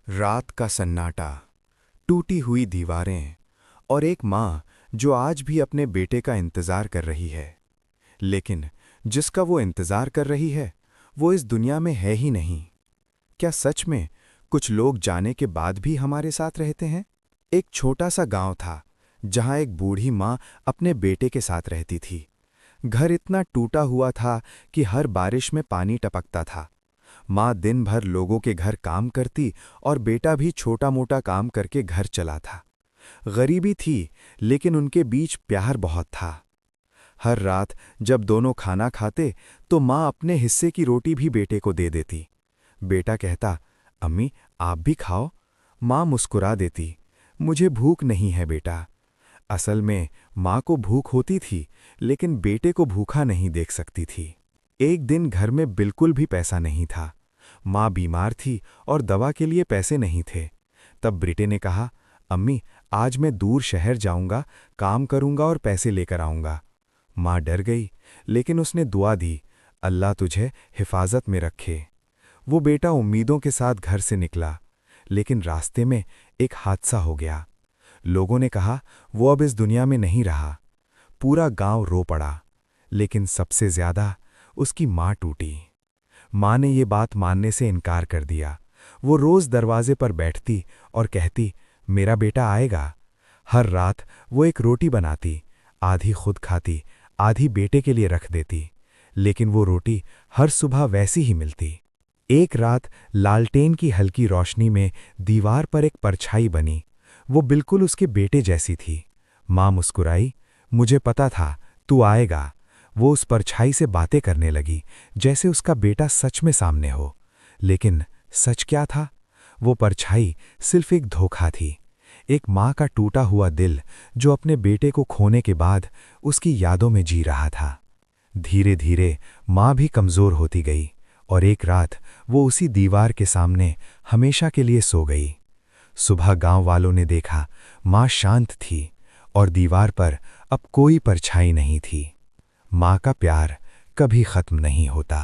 रात का सन्नाटा, टूटी हुई दीवारें और एक माँ जो आज भी अपने बेटे का इंतज़ार कर रही है। लेकिन जिसका वो इंतज़ार कर रही है वो इस दुनिया में है ही नहीं। क्या सच में कुछ लोग जाने के बाद भी हमारे साथ रहते हैं? एक छोटा सा गांव था जहां एक बूढ़ी माँ अपने बेटे के साथ रहती थी। घर इतना टूटा हुआ था कि हर बारिश में पानी टपकता था। माँ दिन भर लोगों के घर काम करती और बेटा भी छोटा मोटा काम करके घर चला था। गरीबी थी, लेकिन उनके बीच प्यार बहुत था। हर रात जब दोनों खाना खाते तो माँ अपने हिस्से की रोटी भी बेटे को दे देती। बेटा कहता, अम्मी आप भी खाओ। माँ मुस्कुरा देती, मुझे भूख नहीं है बेटा। असल में माँ को भूख होती थी, लेकिन बेटे को भूखा नहीं देख सकती थी। एक दिन घर में बिल्कुल भी पैसा नहीं था। माँ बीमार थी और दवा के लिए पैसे नहीं थे। तब बेटे ने कहा, अम्मी आज मैं दूर शहर जाऊंगा, काम करूंगा और पैसे लेकर आऊंगा। माँ डर गई, लेकिन उसने दुआ दी, अल्लाह तुझे हिफाजत में रखे। वो बेटा उम्मीदों के साथ घर से निकला, लेकिन रास्ते में एक हादसा हो गया। लोगों ने कहा वो अब इस दुनिया में नहीं रहा। पूरा गांव रो पड़ा, लेकिन सबसे ज्यादा उसकी माँ टूटी। माँ ने ये बात मानने से इनकार कर दिया। वो रोज दरवाजे पर बैठती और कहती, मेरा बेटा आएगा। हर रात वो एक रोटी बनाती, आधी खुद खाती, आधी बेटे के लिए रख देती, लेकिन वो रोटी हर सुबह वैसी ही मिलती। एक रात लालटेन की हल्की रोशनी में दीवार पर एक परछाई बनी। वो बिल्कुल उसके बेटे जैसी थी। माँ मुस्कुराई, मुझे पता था तू आएगा। वो उस परछाई से बातें करने लगी, जैसे उसका बेटा सच में सामने हो। लेकिन सच क्या था? वो परछाई सिर्फ एक धोखा थी। एक माँ का टूटा हुआ दिल जो अपने बेटे को खोने के बाद उसकी यादों में जी रहा था। धीरे धीरे माँ भी कमज़ोर होती गई और एक रात वो उसी दीवार के सामने हमेशा के लिए सो गई। सुबह गांव वालों ने देखा, माँ शांत थी और दीवार पर अब कोई परछाई नहीं थी। माँ का प्यार कभी खत्म नहीं होता।